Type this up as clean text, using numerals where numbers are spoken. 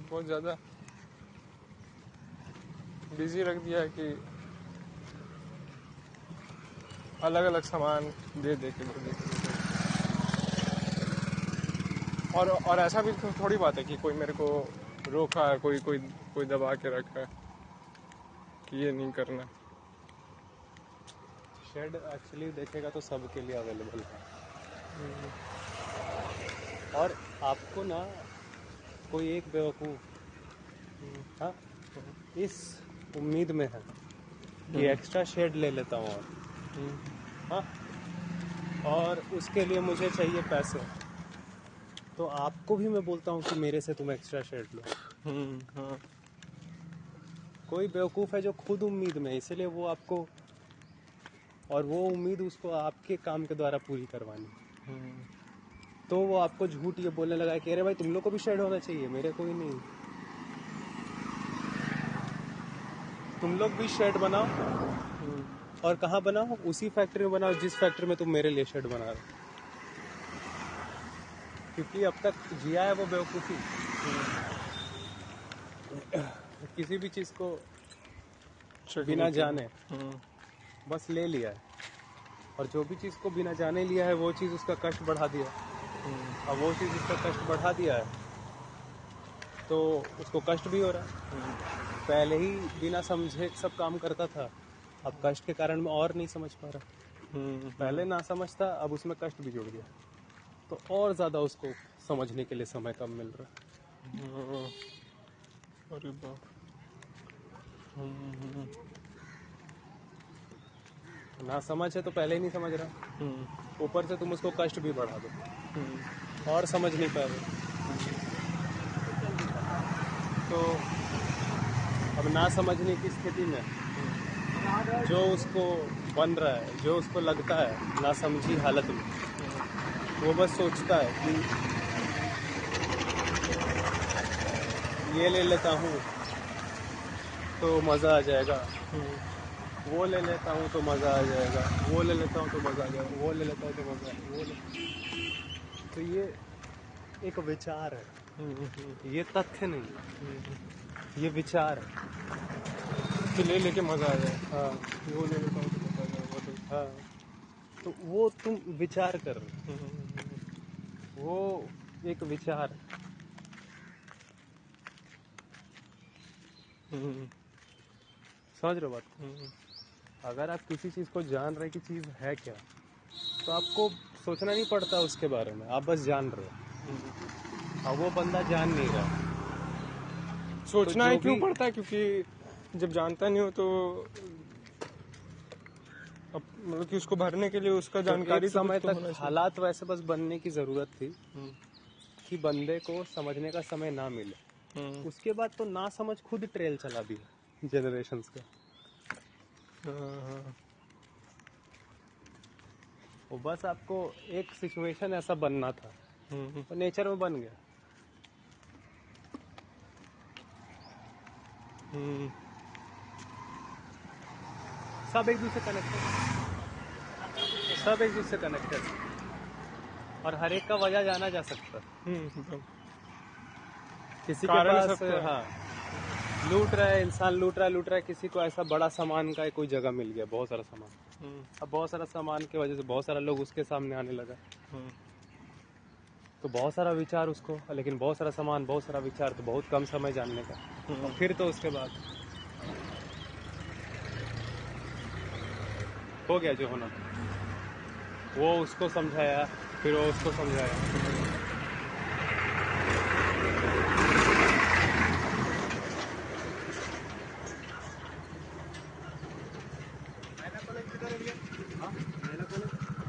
बहुत ज़्यादा बिजी रख दिया है कि अलग अलग सामान दे दे के और ऐसा भी तो थोड़ी बात है कि कोई मेरे को रोका है, कोई कोई कोई दबा के रखा है कि ये नहीं करना। शेड एक्चुअली देखेगा तो सबके लिए अवेलेबल है। और आपको ना कोई एक बेवकूफ़ हाँ इस उम्मीद में है कि एक्स्ट्रा शेड ले लेता हूँ हाँ, और उसके लिए मुझे चाहिए पैसे, तो आपको भी मैं बोलता हूँ कि मेरे से तुम एक्स्ट्रा शेड लो। हाँ। कोई बेवकूफ़ है जो खुद उम्मीद में, इसलिए वो आपको, और वो उम्मीद उसको आपके काम के द्वारा पूरी करवानी, तो वो आपको झूठ ये बोलने लगा कि अरे भाई तुम लोग को भी शेड होना चाहिए, मेरे को ही नहीं। तुम लोग भी शेड बनाओ, और कहाँ बनाओ? उसी फैक्ट्री में बनाओ जिस फैक्ट्री में तुम मेरे लिए शेड बना रहे हो, क्योंकि अब तक जिया है वो बेवकूफ़ी। किसी भी चीज़ को बिना जाने बस ले लिया है, और जो भी चीज़ को बिना जाने लिया है वो चीज़ उसका कष्ट बढ़ा दिया। अब वो चीज़ उसका कष्ट बढ़ा दिया है तो उसको कष्ट भी हो रहा है। पहले ही बिना समझे सब काम करता था, अब कष्ट के कारण में और नहीं समझ पा रहा। पहले ना समझता, अब उसमें कष्ट भी जुड़ गया, तो और ज़्यादा उसको समझने के लिए समय कम मिल रहा है। अरे बाप। ना समझ है तो पहले ही नहीं समझ रहा, ऊपर से तुम उसको कष्ट भी बढ़ा दो और समझ नहीं पा रहे। तो अब ना समझने की स्थिति में जो उसको बन रहा है, जो उसको लगता है ना समझी हालत में, वो बस सोचता है कि ये ले लेता हूँ तो मज़ा आ जाएगा, वो ले लेता हूँ तो मज़ा आ जाएगा, वो ले लेता हूँ तो मज़ा आ जाएगा, वो ले लेता हूँ तो मज़ा, वो ले। तो ये एक विचार है, ये तथ्य नहीं, ये विचार है कि ले लेके मज़ा आ जाए। हाँ, वो ले लेता हूँ तो मज़ा आ जाएगा। हाँ, तो वो तुम विचार कर रहे हो, वो एक विचार है। समझ रहे हो बात? अगर आप किसी चीज़ को जान रहे कि चीज़ है क्या, तो आपको सोचना नहीं पड़ता उसके बारे में, आप बस जान रहे हो। अब वो बंदा जान नहीं रहा, सोचना तो ही क्यों पड़ता है? क्योंकि जब जानता नहीं हो तो अब मतलब कि उसको भरने के लिए उसका जानकारी एक समय तो तक हालात वैसे बस बनने की ज़रूरत थी कि बंदे को समझने का समय ना मिले। उसके बाद तो ना समझ खुद ट्रेल चला दिया जनरेशंस का। वो बस आपको एक सिचुएशन ऐसा बनना था, तो नेचर में बन गया। सब एक दूसरे कनेक्टेड, सब एक दूसरे कनेक्टेड, और हर एक का वजह जाना जा सकता है। किसी के पास हाँ लूट रहा है, इंसान लूट रहा है, किसी को ऐसा बड़ा सामान का कोई जगह मिल गया, बहुत सारा सामान। अब बहुत सारा सामान की वजह से बहुत सारा लोग उसके सामने आने लगा, तो बहुत सारा विचार उसको, लेकिन बहुत सारा सामान, बहुत सारा विचार, तो बहुत कम समय जानने का। और फिर तो उसके बाद हो गया जो होना था, वो उसको समझाया, फिर वो उसको समझाया,